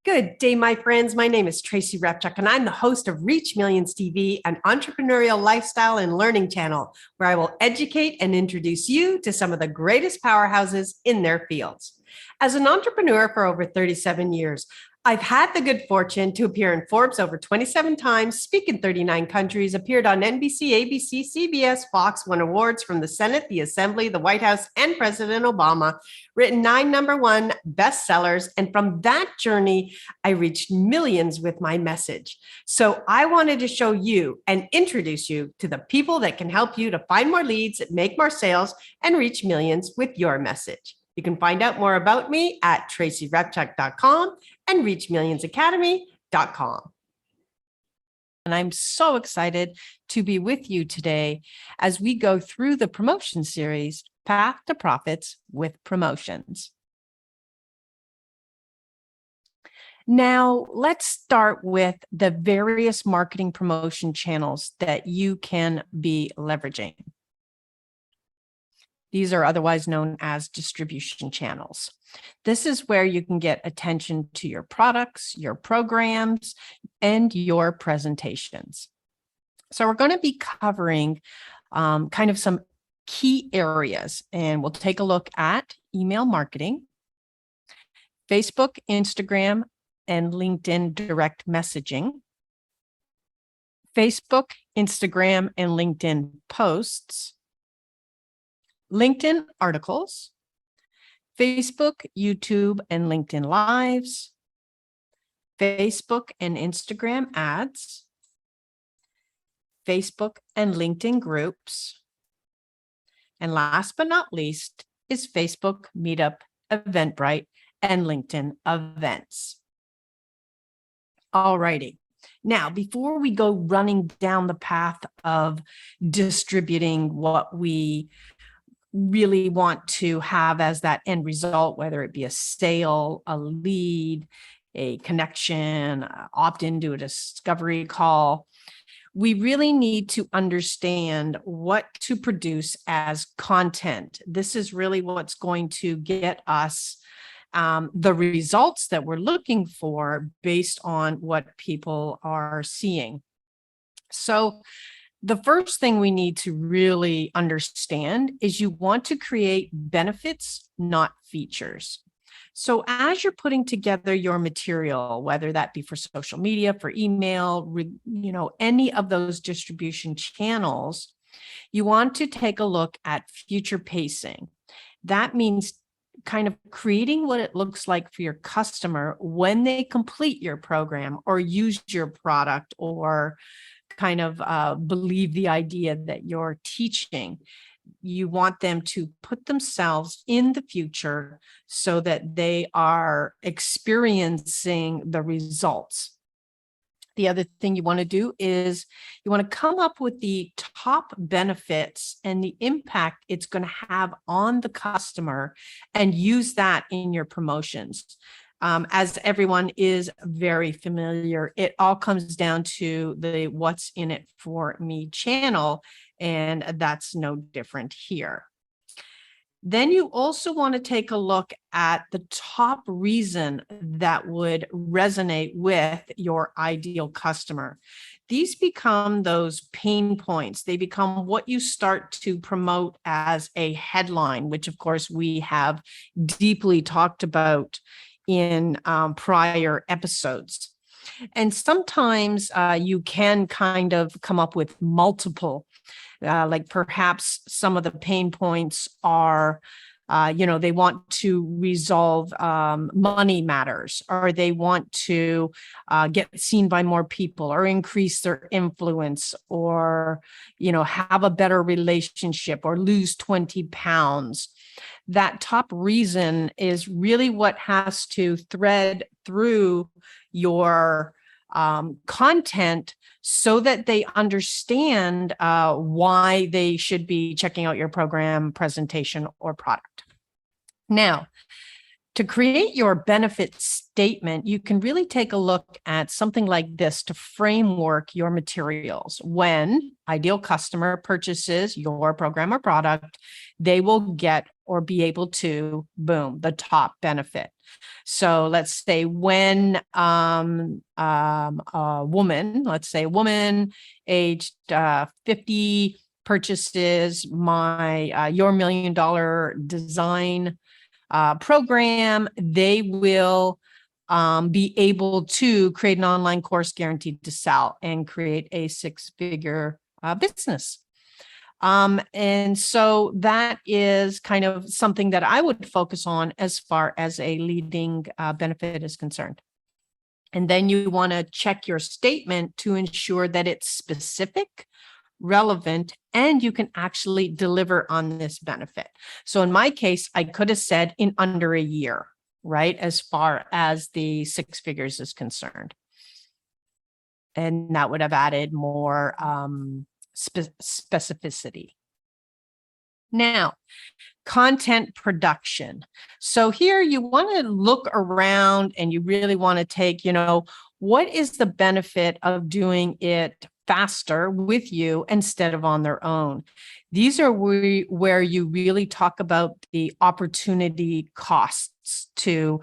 Good day, my friends. My name is Tracy Repchuk, and I'm the host of Reach Millions TV, an entrepreneurial lifestyle and learning channel where I will educate and introduce you to some of the greatest powerhouses in their fields. As an entrepreneur for over 37 years, I've had the good fortune to appear in Forbes over 27 times, speak in 39 countries, appeared on NBC, ABC, CBS, Fox, won awards from the Senate, the Assembly, the White House, and President Obama, written 9 #1 bestsellers. And from that journey, I reached millions with my message. So I wanted to show you and introduce you to the people that can help you to find more leads, make more sales, and reach millions with your message. You can find out more about me at tracyrepchuk.com and reachmillionsacademy.com. And I'm so excited to be with you today as we go through the promotion series, Path to Profits with Promotions. Now, let's start with the various marketing promotion channels that you can be leveraging. These are otherwise known as distribution channels. This is where you can get attention to your products, your programs, and your presentations. So we're going to be covering kind of some key areas, and we'll take a look at email marketing, Facebook, Instagram, and LinkedIn direct messaging, Facebook, Instagram, and LinkedIn posts, LinkedIn articles, Facebook, YouTube, and LinkedIn lives, Facebook and Instagram ads, Facebook and LinkedIn groups, and last but not least is Facebook, Meetup, Eventbrite, and LinkedIn events. All righty. Now, before we go running down the path of distributing what we really want to have as that end result, whether it be a sale, a lead, a connection, opt into a discovery call, we really need to understand what to produce as content. This is really what's going to get us the results that we're looking for based on what people are seeing. So the first thing we need to really understand is you want to create benefits, not features. So as you're putting together your material, whether that be for social media, for email, any of those distribution channels, you want to take a look at future pacing. That means kind of creating what it looks like for your customer when they complete your program or use your product or kind of believe the idea that you're teaching. You want them to put themselves in the future so that they are experiencing the results. The other thing you want to do is you want to come up with the top benefits and the impact it's going to have on the customer and use that in your promotions. As everyone is very familiar, it all comes down to the What's in It for Me channel, and that's no different here. Then you also want to take a look at the top reason that would resonate with your ideal customer. These become those pain points. They become what you start to promote as a headline, which of course we have deeply talked about in prior episodes. And sometimes you can kind of come up with multiple, like perhaps some of the pain points are, they want to resolve money matters, or they want to get seen by more people or increase their influence, or, have a better relationship or lose 20 pounds. That top reason is really what has to thread through your content so that they understand why they should be checking out your program, presentation, or product. Now, To create your benefit statement, you can really take a look at something like this to framework your materials. When ideal customer purchases your program or product, they will get or be able to, boom, the top benefit. So let's say when a woman, let's say a woman aged 50 purchases my your $1 million design program, they will be able to create an online course guaranteed to sell and create a six-figure business. And so that is kind of something that I would focus on as far as a leading benefit is concerned. And then you want to check your statement to ensure that it's specific, relevant, and you can actually deliver on this benefit. So in my case, I could have said in under a year, right? As far as the six figures is concerned. And that would have added more specificity. Now, content production. So here you want to look around and you really want to take, what is the benefit of doing it faster with you instead of on their own? These are where you really talk about the opportunity costs to,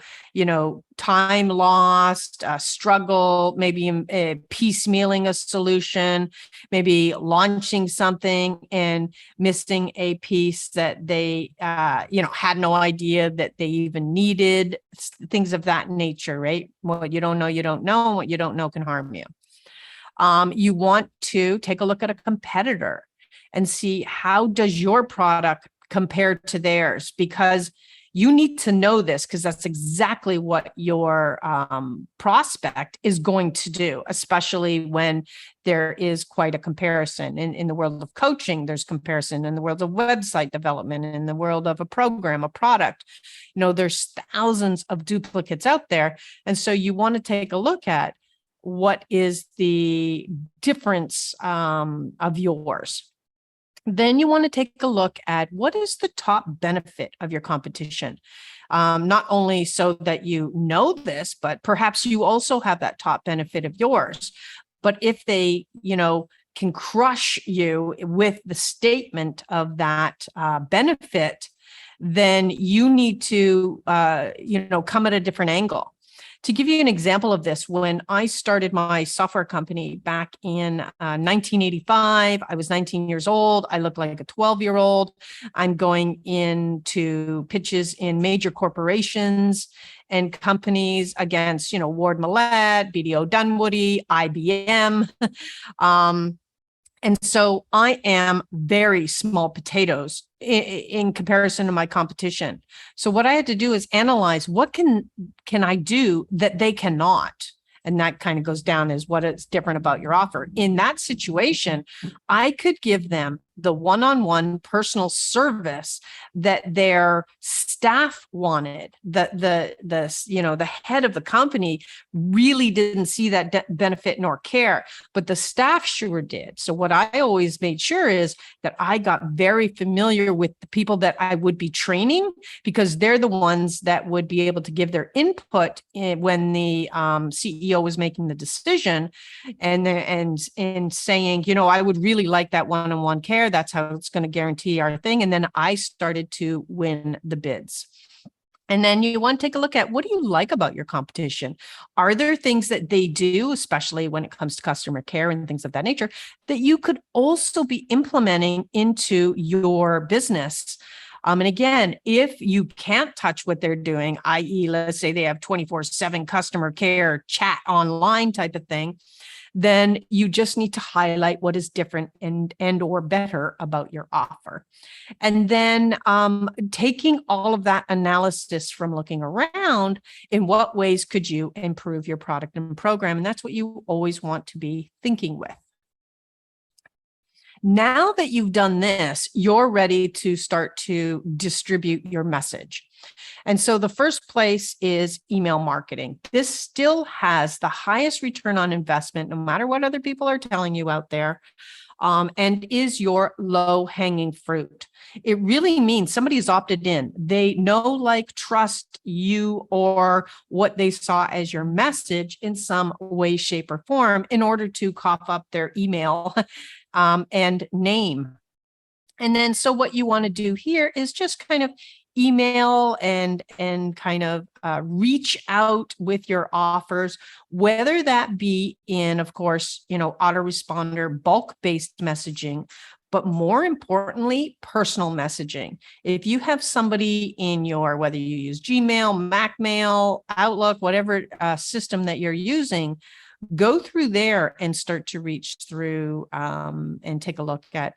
time lost, struggle, maybe piecemealing a solution, maybe launching something and missing a piece that they, had no idea that they even needed, things of that nature, right? What you don't know, you don't know. And what you don't know can harm you. You want to take a look at a competitor and see how does your product compare to theirs, because you need to know this, because that's exactly what your prospect is going to do, especially when there is quite a comparison. In the world of coaching, there's comparison. In the world of website development, in the world of a program, a product, there's thousands of duplicates out there. And so you want to take a look at what is the difference of yours. Then you want to take a look at what is the top benefit of your competition. Not only so that you know this, but perhaps you also have that top benefit of yours. But if they, can crush you with the statement of that benefit, then you need to, come at a different angle. To give you an example of this, when I started my software company back in 1985, I was 19 years old. I looked like a 12-year-old. I'm going into pitches in major corporations and companies against, Ward Millett, BDO Dunwoody, IBM. And so I am very small potatoes in comparison to my competition. So what I had to do is analyze what can I do that they cannot. And that kind of goes down as what is different about your offer. In that situation, I could give them the one-on-one personal service that their staff wanted. The head of the company really didn't see that benefit nor care, but the staff sure did. So what I always made sure is that I got very familiar with the people that I would be training, because they're the ones that would be able to give their input when the CEO was making the decision, and saying, I would really like that one-on-one care. That's how it's going to guarantee our thing. And then I started to win the bids. And then you want to take a look at, what do you like about your competition? Are there things that they do, especially when it comes to customer care and things of that nature, that you could also be implementing into your business? And again, if you can't touch what they're doing, i.e., let's say they have 24/7 customer care chat online type of thing, then you just need to highlight what is different and or better about your offer. And then taking all of that analysis from looking around, in what ways could you improve your product and program? And that's what you always want to be thinking with. Now that you've done this, you're ready to start to distribute your message. And so the first place is email marketing. This still has the highest return on investment, no matter what other people are telling you out there. and is your low-hanging fruit. It really means somebody's opted in. They know, like, trust you or what they saw as your message in some way, shape, or form in order to cough up their email and name. And then, so what you want to do here is just kind of email and kind of reach out with your offers, whether that be in, of course, autoresponder, bulk-based messaging, but more importantly, personal messaging. If you have somebody in your, whether you use Gmail, Mac Mail, Outlook, whatever system that you're using, go through there and start to reach through and take a look at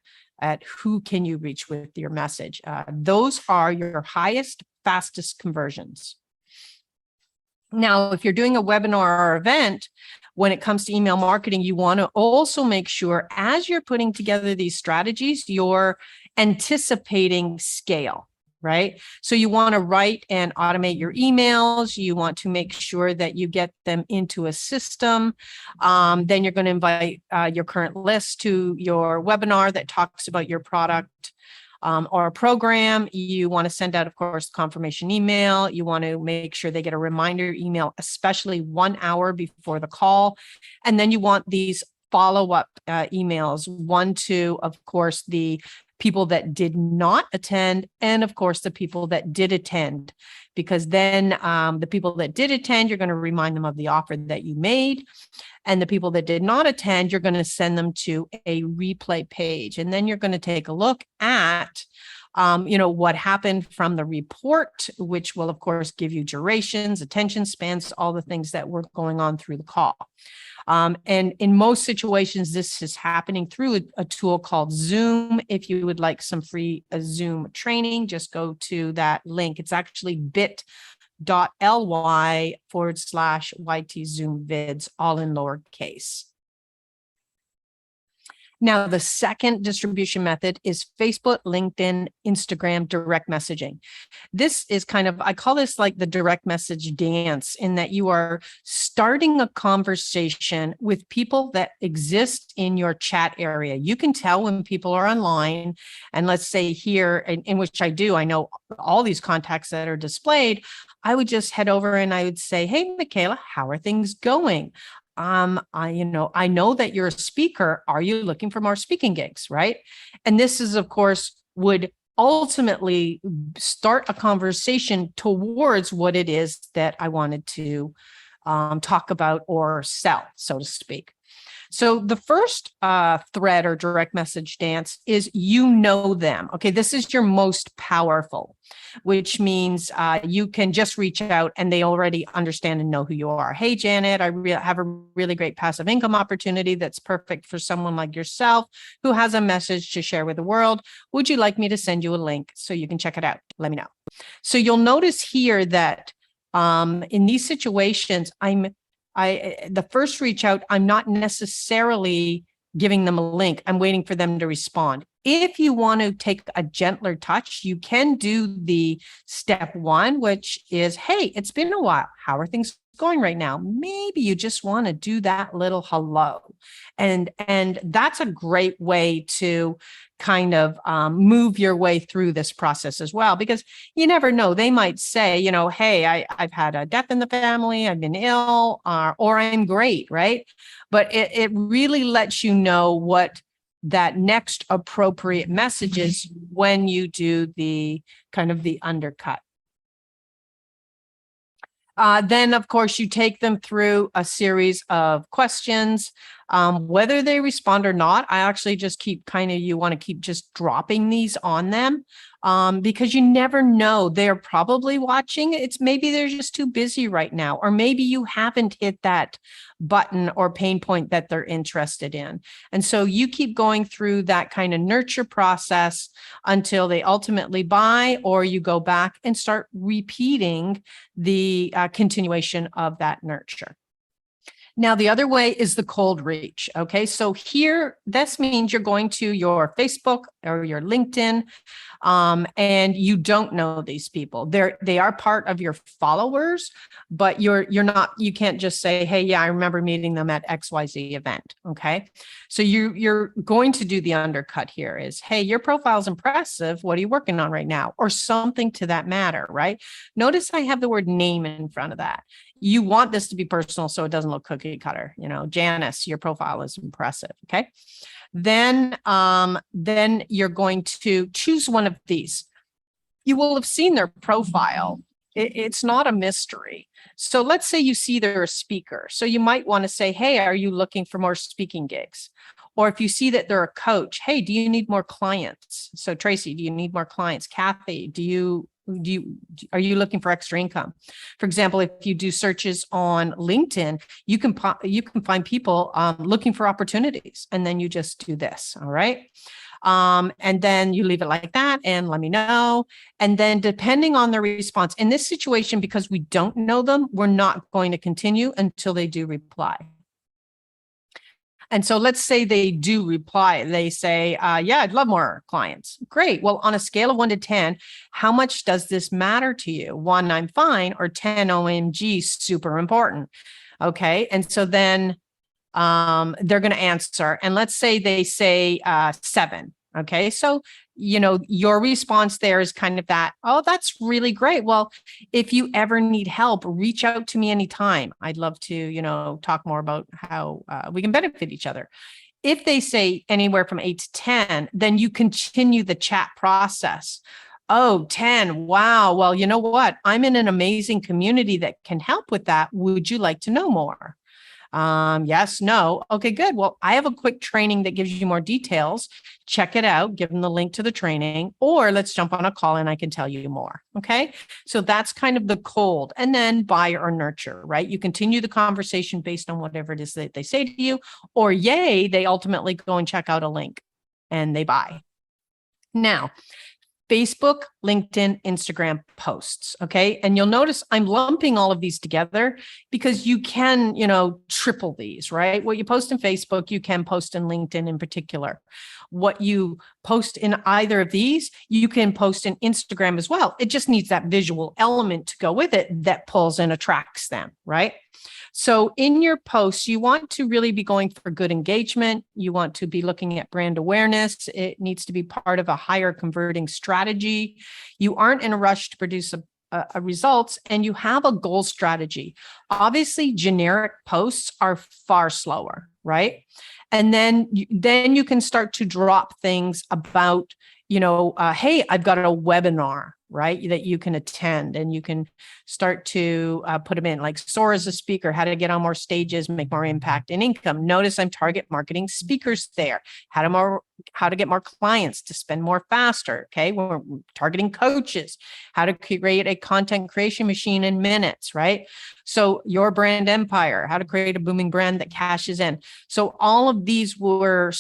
who can you reach with your message. Those are your highest, fastest conversions. Now, if you're doing a webinar or event, when it comes to email marketing, you want to also make sure as you're putting together these strategies, you're anticipating scale, right? So you want to write and automate your emails. You want to make sure that you get them into a system. Then you're going to invite your current list to your webinar that talks about your product or a program. You want to send out, of course, confirmation email. You want to make sure they get a reminder email, especially 1 hour before the call. And then you want these follow-up emails, one to, of course, the people that did not attend, and of course, the people that did attend, because then the people that did attend, you're going to remind them of the offer that you made. And the people that did not attend, you're going to send them to a replay page. And then you're going to take a look at what happened from the report, which will, of course, give you durations, attention spans, all the things that were going on through the call. And in most situations, this is happening through a tool called Zoom. If you would like some free Zoom training, just go to that link. It's actually bit.ly/YT Zoom vids, all in lowercase. Now, the second distribution method is Facebook, LinkedIn, Instagram, direct messaging. This is kind of, I call this like the direct message dance, in that you are starting a conversation with people that exist in your chat area. You can tell when people are online. And let's say here, in which I know all these contacts that are displayed, I would just head over and I would say, hey, Michaela, how are things going? I know that you're a speaker. Are you looking for more speaking gigs, right? And this is, of course, would ultimately start a conversation towards what it is that I wanted to talk about or sell, so to speak. So the first thread or direct message dance is them. Okay, this is your most powerful, which means you can just reach out and they already understand and know who you are. Hey, Janet, I have a really great passive income opportunity that's perfect for someone like yourself who has a message to share with the world. Would you like me to send you a link so you can check it out? Let me know. So you'll notice here that in these situations, the first reach out, I'm not necessarily giving them a link. I'm waiting for them to respond. If you want to take a gentler touch, you can do the step one, which is, hey, it's been a while. How are things going right now? Maybe you just want to do that little hello. And that's a great way to kind of move your way through this process as well, because you never know. They might say, hey, I've had a death in the family, I've been ill, or I'm great, right? But it really lets you know what that next appropriate message is when you do the kind of the undercut. Then, of course, you take them through a series of questions. Whether they respond or not, I actually just you want to keep just dropping these on them because you never know. They're probably watching. It's maybe they're just too busy right now, or maybe you haven't hit that button or pain point that they're interested in. And so you keep going through that kind of nurture process until they ultimately buy, or you go back and start repeating the continuation of that nurture. Now, the other way is the cold reach. Okay. So here, this means you're going to your Facebook or your LinkedIn, and you don't know these people. They are part of your followers, but you can't just say, hey, yeah, I remember meeting them at XYZ event. Okay. So you're going to do the undercut here is, hey, your profile's impressive. What are you working on right now? Or something to that matter, right? Notice I have the word name in front of that. You want this to be personal so it doesn't look cookie cutter. Janice, your profile is impressive. Okay. Then you're going to choose one of these. You will have seen their profile. It's not a mystery. So let's say you see they're a speaker. So you might want to say, hey, are you looking for more speaking gigs? Or if you see that they're a coach, hey, do you need more clients? So Tracy, do you need more clients? Kathy, are you looking for extra income? For example, if you do searches on LinkedIn, you can find people looking for opportunities, and then you just do this. All right. And then you leave it like that and let me know. And then depending on the response in this situation, because we don't know them, we're not going to continue until they do reply. And so let's say they do reply. They say, yeah, I'd love more clients. Great. Well, on a scale of 1 to 10, how much does this matter to you? 1, I'm fine, or 10, OMG, super important. Okay. And so then they're going to answer. And let's say they say 7. Okay. So, your response there is kind of that, oh, that's really great. Well, if you ever need help, reach out to me anytime. I'd love to, talk more about how we can benefit each other. If they say anywhere from 8 to 10, then you continue the chat process. Oh, 10. Wow. Well, you know what? I'm in an amazing community that can help with that. Would you like to know more? Yes, no. Okay, good. Well, I have a quick training that gives you more details. Check it out, give them the link to the training, or let's jump on a call and I can tell you more. Okay. So that's kind of the cold, and then buy or nurture, right? You continue the conversation based on whatever it is that they say to you, or yay, they ultimately go and check out a link and they buy. Now, Facebook, LinkedIn, Instagram posts. Okay. And you'll notice I'm lumping all of these together because you can, triple these, right? What you post in Facebook, you can post in LinkedIn in particular. What you post in either of these, you can post in Instagram as well. It just needs that visual element to go with it that pulls and attracts them, right? So in your posts, you want to really be going for good engagement. You want to be looking at brand awareness. It needs to be part of a higher converting strategy. You aren't in a rush to produce a results, and you have a goal strategy. Obviously, generic posts are far slower, right? And then you can start to drop things about, hey, I've got a webinar, right, that you can attend, and you can start to put them in, like soar as a speaker, how to get on more stages, make more impact and income. Notice I'm target marketing speakers there. How to get more clients to spend more faster. Okay, we're targeting coaches, how to create a content creation machine in minutes, right? So your brand empire, how to create a booming brand that cashes in. So all of these were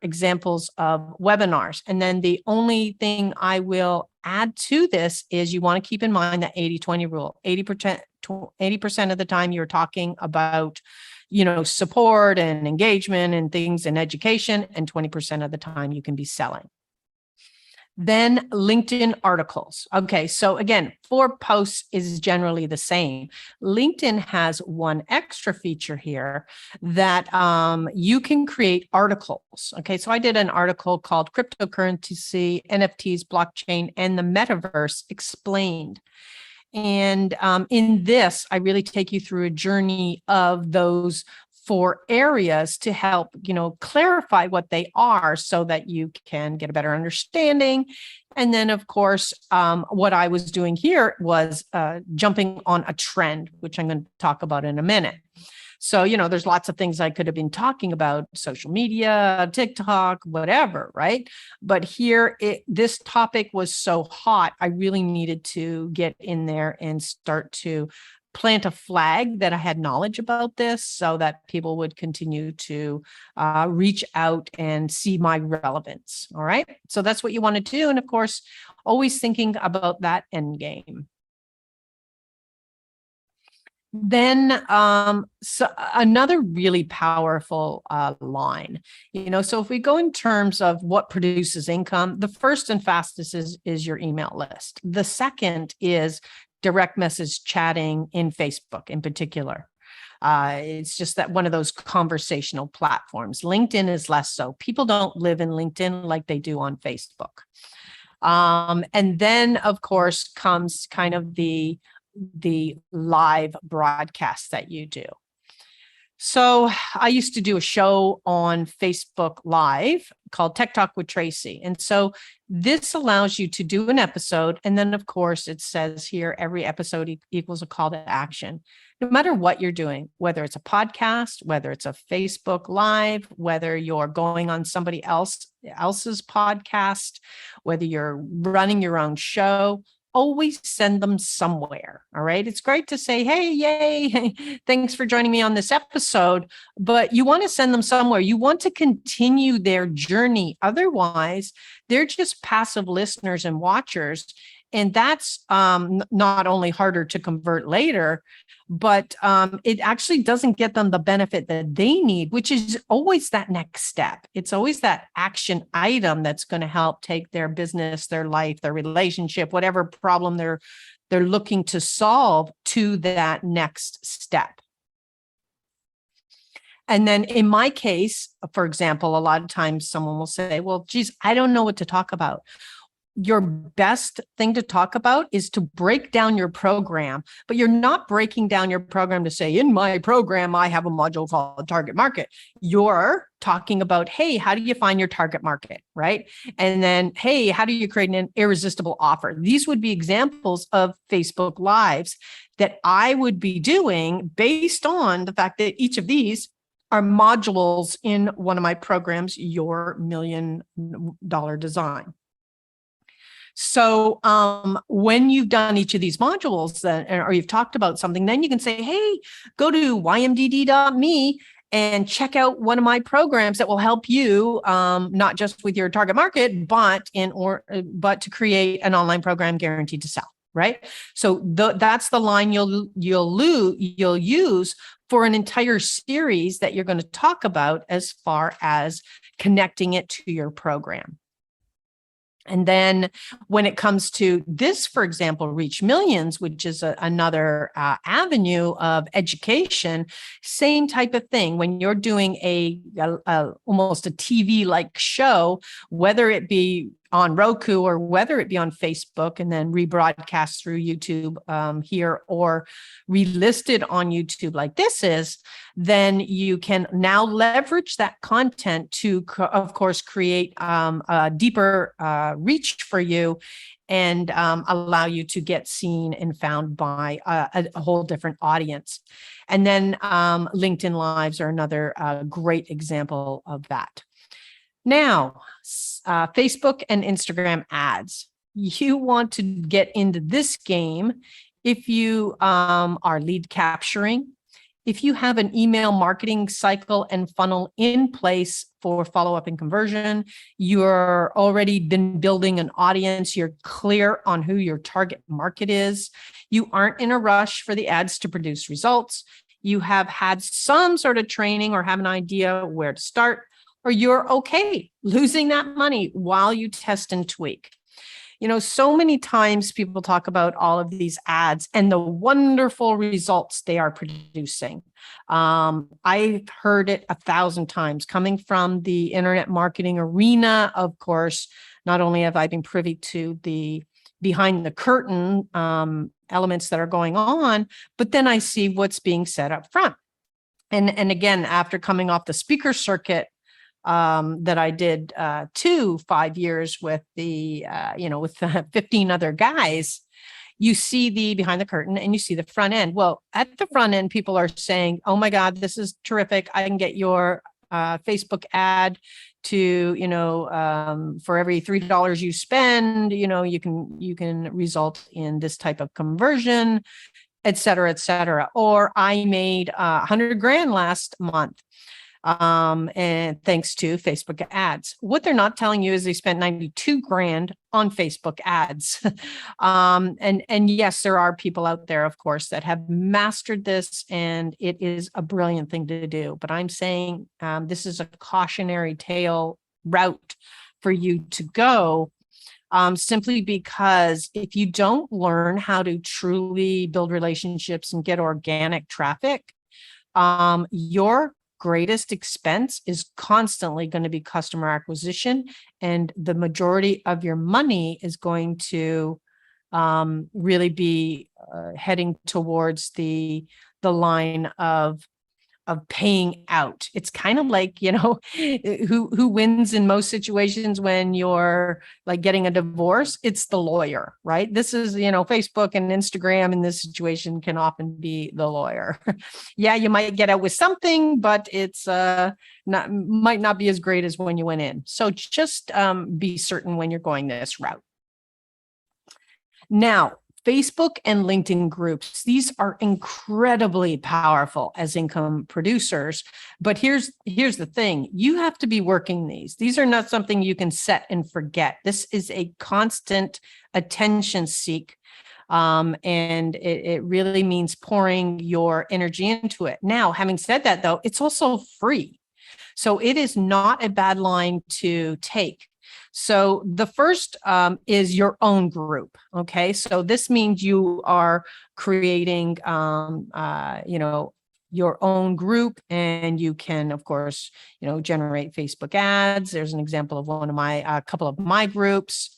examples of webinars. And then the only thing I will add to this is you want to keep in mind that 80-20 rule. 80% of the time you're talking about, support and engagement and things in education, and 20% of the time you can be selling. Then LinkedIn articles. Okay, so again, 4 posts is generally the same. LinkedIn has one extra feature here that you can create articles. Okay, so I did an article called Cryptocurrency, NFTs, Blockchain, and the Metaverse Explained. And in this, I really take you through a journey of those 4 areas to help, clarify what they are so that you can get a better understanding. And then, of course, what I was doing here was jumping on a trend, which I'm going to talk about in a minute. So, there's lots of things I could have been talking about, social media, TikTok, whatever, right? But here, this topic was so hot, I really needed to get in there and start to plant a flag that I had knowledge about this so that people would continue to reach out and see my relevance. All right. So that's what you want to do. And of course, always thinking about that end game. Then so another really powerful line, so if we go in terms of what produces income, the first and fastest is your email list. The second is direct message chatting in Facebook in particular. It's just that one of those conversational platforms. LinkedIn is less so. People don't live in LinkedIn like they do on Facebook. And then, of course, comes kind of the live broadcast that you do. So I used to do a show on Facebook Live called Tech Talk with Tracy. And so this allows you to do an episode. And then, of course, it says here, every episode equals a call to action. No matter what you're doing, whether it's a podcast, whether it's a Facebook Live, whether you're going on somebody else's podcast, whether you're running your own show, always send them somewhere. All right. It's great to say, hey, yay, thanks for joining me on this episode, but you want to send them somewhere. You want to continue their journey. Otherwise, they're just passive listeners and watchers. And that's not only harder to convert later, but it actually doesn't get them the benefit that they need, which is always that next step. It's always that action item that's going to help take their business, their life, their relationship, whatever problem they're looking to solve to that next step. And then in my case, for example, a lot of times someone will say, well, geez, I don't know what to talk about. Your best thing to talk about is to break down your program, but you're not breaking down your program to say, in my program, I have a module called target market. You're talking about, hey, how do you find your target market, right? And then, hey, how do you create an irresistible offer? These would be examples of Facebook Lives that I would be doing based on the fact that each of these are modules in one of my programs, Your $1 Million Design. So when you've done each of these modules or you've talked about something, then you can say, hey, go to ymdd.me and check out one of my programs that will help you not just with your target market, but to create an online program guaranteed to sell. Right. So that's the line you'll use for an entire series that you're going to talk about as far as connecting it to your program. And then when it comes to this, for example, Reach Millions, which is another avenue of education, same type of thing. When you're doing almost a TV-like show, whether it be on Roku or whether it be on Facebook and then rebroadcast through YouTube here or relisted on YouTube like this is, then you can now leverage that content to, of course, create a deeper reach for you and allow you to get seen and found by a whole different audience. And then LinkedIn Lives are another great example of that. Now, Facebook and Instagram ads. You want to get into this game if you are lead capturing, if you have an email marketing cycle and funnel in place for follow-up and conversion, you're already been building an audience, you're clear on who your target market is, you aren't in a rush for the ads to produce results, you have had some sort of training or have an idea where to start, or you're okay losing that money while you test and tweak. So many times people talk about all of these ads and the wonderful results they are producing. I've heard it 1,000 times coming from the internet marketing arena. Of course, not only have I been privy to the behind the curtain elements that are going on, but then I see what's being said up front. And again, after coming off the speaker circuit, that I did 5 years with with 15 other guys, you see the behind the curtain and you see the front end. Well, at the front end, people are saying, oh my God, this is terrific. I can get your Facebook ad to, for every $3 you spend, you can result in this type of conversion, et cetera, et cetera. Or I made $100,000 last month. and thanks to Facebook ads. What they're not telling you is they spent 92 grand on Facebook ads. And yes, there are people out there, of course, that have mastered this, and it is a brilliant thing to do. But I'm saying this is a cautionary tale route for you to go. Simply because if you don't learn how to truly build relationships and get organic traffic, your greatest expense is constantly going to be customer acquisition, and the majority of your money is going to really be heading towards the line of paying out. It's kind of like, who wins in most situations when you're like getting a divorce? It's the lawyer, right? This is, Facebook and Instagram in this situation can often be the lawyer. Yeah, you might get out with something, but it's might not be as great as when you went in. So just be certain when you're going this route. Now, Facebook and LinkedIn groups, these are incredibly powerful as income producers. But here's the thing. You have to be working these. These are not something you can set and forget. This is a constant attention seek. And it really means pouring your energy into it. Now, having said that, though, it's also free. So it is not a bad line to take. So the first is your own group. Okay. So this means you are creating, your own group, and you can, of course, generate Facebook ads. There's an example of a couple of my groups.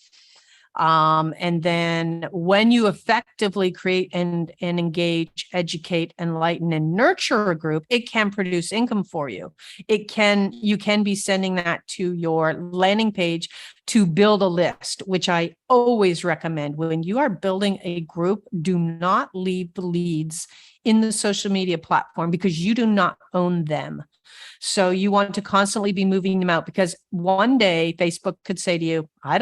And then when you effectively create and engage, educate, enlighten, and nurture a group, it can produce income for you. You can be sending that to your landing page to build a list, which I always recommend. When you are building a group, do not leave the leads in the social media platform because you do not own them. So you want to constantly be moving them out, because one day Facebook could say to you, I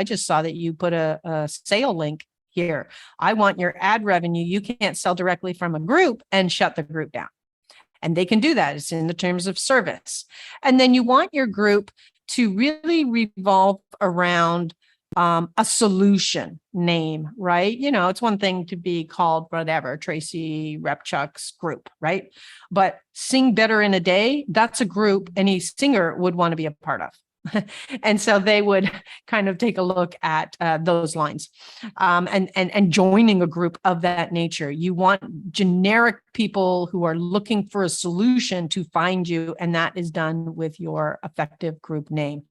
just saw that you put a sale link here. I want your ad revenue. You can't sell directly from a group, and shut the group down. And they can do that. It's in the terms of service. And then you want your group to really revolve around a solution name, right? It's one thing to be called whatever, Tracy Repchuk's group, right? But Sing Better in a Day, that's a group any singer would want to be a part of. And so they would kind of take a look at those lines and joining a group of that nature. You want generic people who are looking for a solution to find you, and that is done with your effective group name.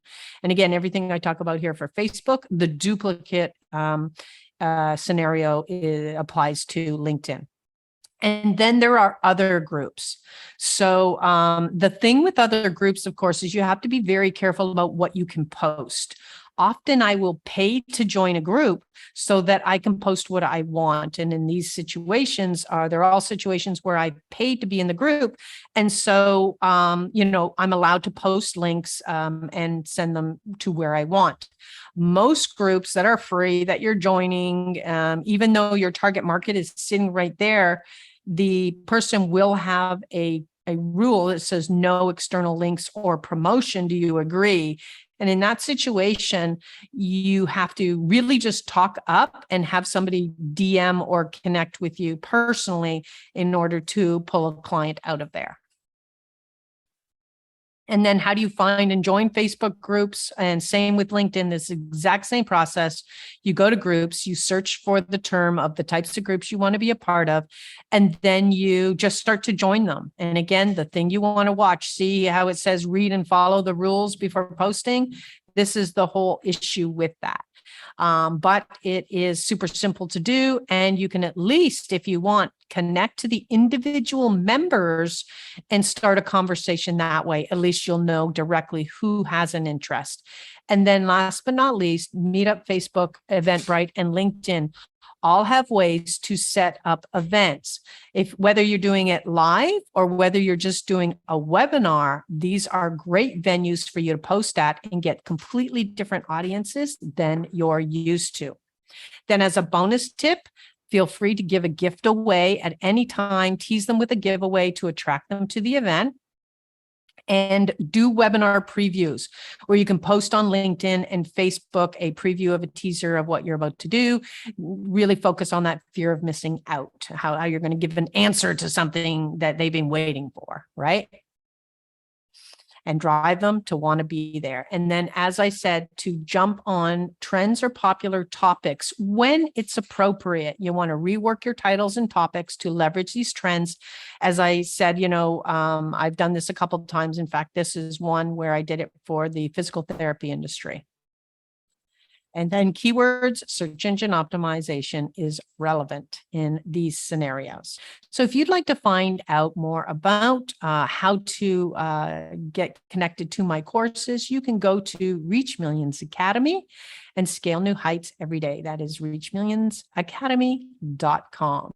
And again, everything I talk about here for Facebook, the duplicate scenario applies to LinkedIn. And then there are other groups. So the thing with other groups, of course, is you have to be very careful about what you can post. Often I will pay to join a group so that I can post what I want. And in these situations, they're all situations where I paid to be in the group. And so, I'm allowed to post links and send them to where I want. Most groups that are free that you're joining, even though your target market is sitting right there, the person will have a rule that says no external links or promotion. Do you agree? And in that situation, you have to really just talk up and have somebody DM or connect with you personally in order to pull a client out of there. And then how do you find and join Facebook groups? And same with LinkedIn, this exact same process. You go to groups, you search for the term of the types of groups you want to be a part of, and then you just start to join them. And again, the thing you want to watch, see how it says read and follow the rules before posting. This is the whole issue with that. But it is super simple to do. And you can, at least if you want, connect to the individual members and start a conversation that way. At least you'll know directly who has an interest. And then last but not least, Meetup, Facebook, Eventbrite, and LinkedIn all have ways to set up events. Whether you're doing it live or whether you're just doing a webinar, these are great venues for you to post at and get completely different audiences than you're used to. Then as a bonus tip, feel free to give a gift away at any time. Tease them with a giveaway to attract them to the event. And do webinar previews where you can post on LinkedIn and Facebook a preview of a teaser of what you're about to do. Really focus on that fear of missing out, how you're going to give an answer to something that they've been waiting for, right? And drive them to want to be there. And then, as I said, to jump on trends or popular topics when it's appropriate. You want to rework your titles and topics to leverage these trends. As I said, I've done this a couple of times. In fact, this is one where I did it for the physical therapy industry. And then keywords, search engine optimization is relevant in these scenarios. So if you'd like to find out more about how to get connected to my courses, you can go to Reach Millions Academy and scale new heights every day. That is reachmillionsacademy.com.